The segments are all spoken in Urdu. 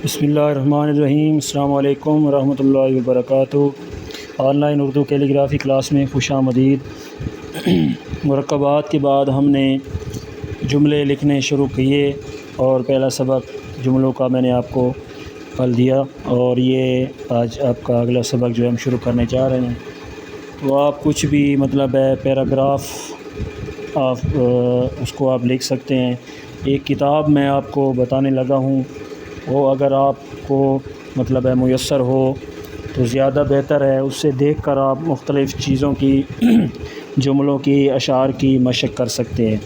بسم اللہ الرحمن الرحیم۔ السلام علیکم ورحمۃ اللہ وبرکاتہ۔ آن لائن اردو کیلی گرافی کلاس میں خوش آمدید۔ مرکبات کے بعد ہم نے جملے لکھنے شروع کیے اور پہلا سبق جملوں کا میں نے آپ کو پڑھ دیا، اور یہ آج آپ کا اگلا سبق جو ہے ہم شروع کرنے جا رہے ہیں۔ تو آپ کچھ بھی مطلب ہے پیراگراف آپ اس کو آپ لکھ سکتے ہیں۔ ایک کتاب میں آپ کو بتانے لگا ہوں، وہ اگر آپ کو مطلب ہے میسر ہو تو زیادہ بہتر ہے، اس سے دیکھ کر آپ مختلف چیزوں کی جملوں کی اشعار کی مشق کر سکتے ہیں۔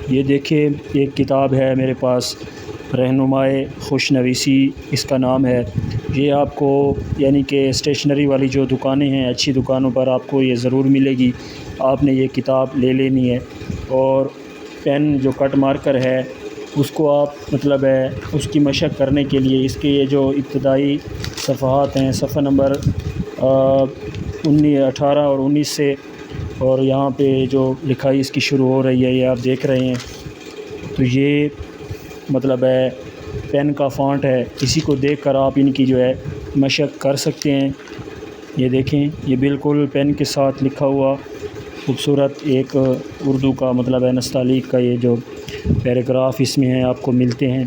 یہ دیکھیں ایک کتاب ہے میرے پاس، رہنمائے خوش نویسی اس کا نام ہے۔ یہ آپ کو یعنی کہ اسٹیشنری والی جو دکانیں ہیں، اچھی دکانوں پر آپ کو یہ ضرور ملے گی۔ آپ نے یہ کتاب لے لینی ہے، اور پین جو کٹ مارکر ہے اس کو آپ مطلب ہے اس کی مشق کرنے کے لیے اس کے یہ جو ابتدائی صفحات ہیں، صفحہ نمبر 18 اور 19 سے، اور یہاں پہ جو لکھائی اس کی شروع ہو رہی ہے یہ آپ دیکھ رہے ہیں، تو یہ مطلب ہے پین کا فونٹ ہے۔ اسی کو دیکھ کر آپ ان کی جو ہے مشق کر سکتے ہیں۔ یہ دیکھیں، یہ بالکل پین کے ساتھ لکھا ہوا خوبصورت ایک اردو کا مطلب ہے نستعلیق کا یہ جو پیراگراف اس میں ہیں آپ کو ملتے ہیں۔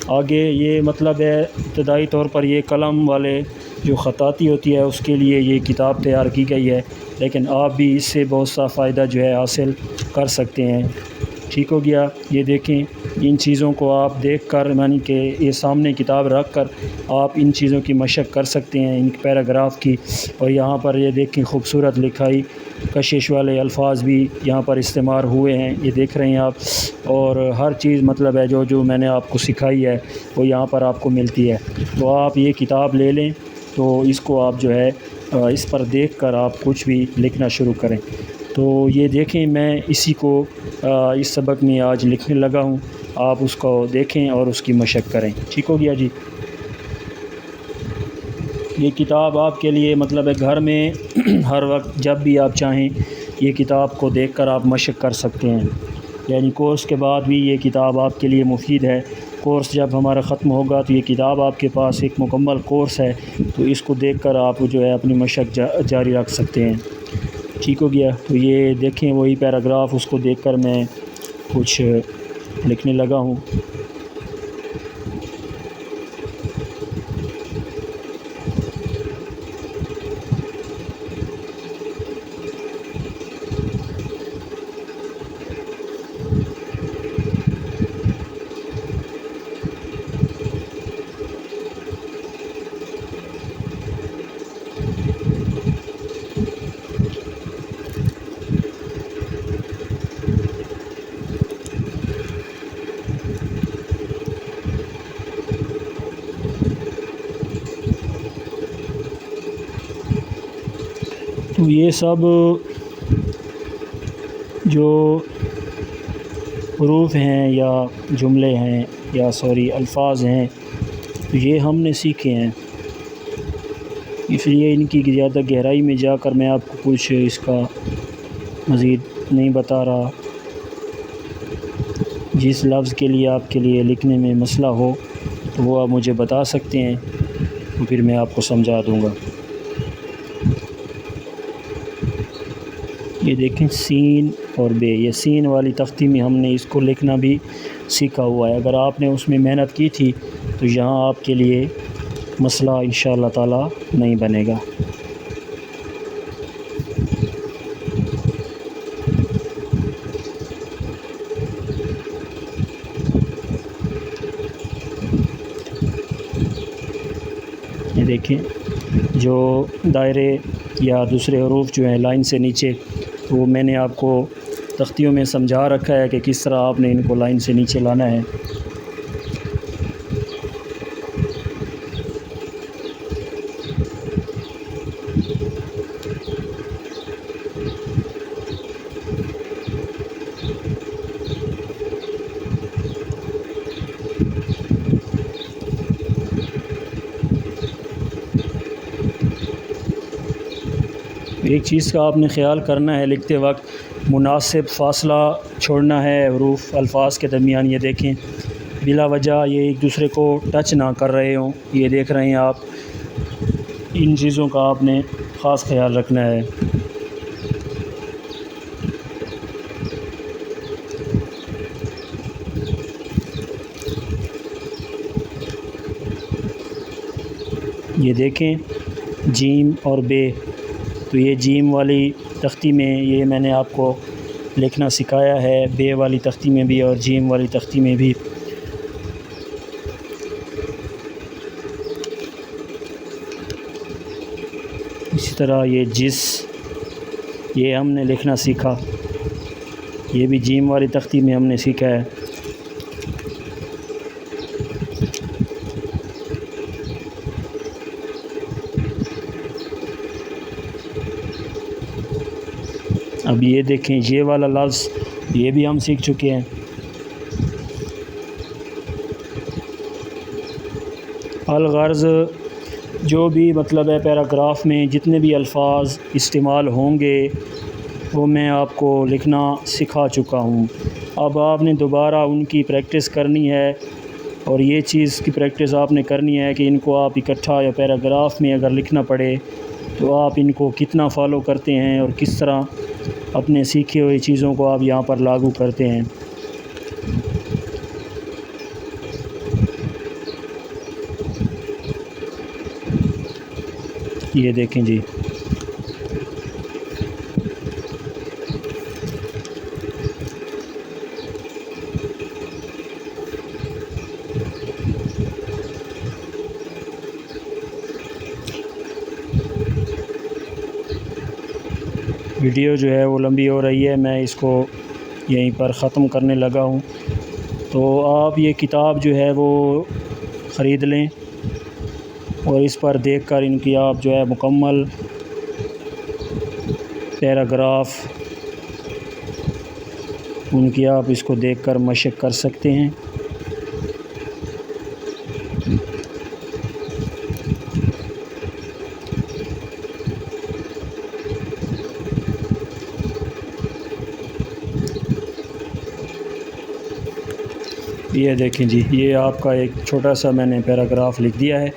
آگے یہ مطلب ہے ابتدائی طور پر یہ قلم والے جو خطاطی ہوتی ہے اس کے لیے یہ کتاب تیار کی گئی ہے، لیکن آپ بھی اس سے بہت سا فائدہ جو ہے حاصل کر سکتے ہیں۔ ٹھیک ہو گیا؟ یہ دیکھیں، ان چیزوں کو آپ دیکھ کر یعنی کہ یہ سامنے کتاب رکھ کر آپ ان چیزوں کی مشق کر سکتے ہیں، ان پیراگراف کی۔ اور یہاں پر یہ دیکھیں خوبصورت لکھائی، کشش والے الفاظ بھی یہاں پر استعمال ہوئے ہیں، یہ دیکھ رہے ہیں آپ، اور ہر چیز مطلب ہے جو میں نے آپ کو سکھائی ہے وہ یہاں پر آپ کو ملتی ہے۔ تو آپ یہ کتاب لے لیں، تو اس کو آپ جو ہے اس پر دیکھ کر آپ کچھ بھی لکھنا شروع کریں۔ تو یہ دیکھیں، میں اسی کو اس سبق میں آج لکھنے لگا ہوں، آپ اس کو دیکھیں اور اس کی مشق کریں۔ ٹھیک ہو گیا جی؟ یہ کتاب آپ کے لیے مطلب ہے گھر میں ہر وقت جب بھی آپ چاہیں یہ کتاب کو دیکھ کر آپ مشق کر سکتے ہیں، یعنی کورس کے بعد بھی یہ کتاب آپ کے لیے مفید ہے۔ کورس جب ہمارا ختم ہوگا تو یہ کتاب آپ کے پاس ایک مکمل کورس ہے، تو اس کو دیکھ کر آپ جو ہے اپنی مشق جاری رکھ سکتے ہیں۔ ٹھیک ہو گیا؟ تو یہ دیکھیں وہی پیراگراف، اس کو دیکھ کر میں کچھ لکھنے لگا ہوں۔ تو یہ سب جو حروف ہیں یا جملے ہیں یا الفاظ ہیں، یہ ہم نے سیکھے ہیں، اس لیے ان کی زیادہ گہرائی میں جا کر میں آپ کو کچھ اس کا مزید نہیں بتا رہا۔ جس لفظ کے لیے آپ کے لیے لکھنے میں مسئلہ ہو تو وہ آپ مجھے بتا سکتے ہیں، تو پھر میں آپ کو سمجھا دوں گا۔ یہ دیکھیں سین اور بے، یہ سین والی تختی میں ہم نے اس کو لکھنا بھی سیکھا ہوا ہے۔ اگر آپ نے اس میں محنت کی تھی تو یہاں آپ کے لیے مسئلہ انشاءاللہ تعالی نہیں بنے گا۔ یہ دیکھیں جو دائرے یا دوسرے حروف جو ہیں لائن سے نیچے، وہ میں نے آپ کو تختیوں میں سمجھا رکھا ہے کہ کس طرح آپ نے ان کو لائن سے نیچے لانا ہے۔ ایک چیز کا آپ نے خیال کرنا ہے، لکھتے وقت مناسب فاصلہ چھوڑنا ہے حروف الفاظ کے درمیان۔ یہ دیکھیں بلا وجہ یہ ایک دوسرے کو ٹچ نہ کر رہے ہوں. یہ دیکھ رہے ہیں آپ، ان چیزوں کا آپ نے خاص خیال رکھنا ہے. یہ دیکھیں جیم اور بے، تو یہ جیم والی تختی میں یہ میں نے آپ کو لکھنا سکھایا ہے، بے والی تختی میں بھی اور جیم والی تختی میں بھی. اسی طرح یہ جس، یہ ہم نے لکھنا سیکھا، یہ بھی جیم والی تختی میں ہم نے سیکھا ہے. اب یہ دیکھیں یہ والا لفظ، یہ بھی ہم سیکھ چکے ہیں. الغرض جو بھی مطلب ہے پیراگراف میں جتنے بھی الفاظ استعمال ہوں گے وہ میں آپ کو لکھنا سکھا چکا ہوں. اب آپ نے دوبارہ ان کی پریکٹس کرنی ہے، اور یہ چیز کی پریکٹس آپ نے کرنی ہے کہ ان کو آپ اکٹھا یا پیراگراف میں اگر لکھنا پڑے تو آپ ان کو کتنا فالو کرتے ہیں اور کس طرح اپنے سیکھے ہوئے چیزوں کو آپ یہاں پر لاگو کرتے ہیں. یہ دیکھیں جی، ویڈیو جو ہے وہ لمبی ہو رہی ہے، میں اس کو یہیں پر ختم کرنے لگا ہوں. تو آپ یہ کتاب جو ہے وہ خرید لیں اور اس پر دیکھ کر ان کی آپ جو ہے مکمل پیراگراف ان کی آپ اس کو دیکھ کر مشق کر سکتے ہیں. یہ دیکھیں جی، یہ آپ کا ایک چھوٹا سا میں نے پیراگراف لکھ دیا ہے،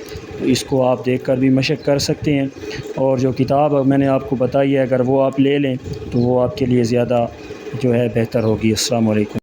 اس کو آپ دیکھ کر بھی مشق کر سکتے ہیں. اور جو کتاب میں نے آپ کو بتائی ہے اگر وہ آپ لے لیں تو وہ آپ کے لیے زیادہ جو ہے بہتر ہوگی. السلام علیکم.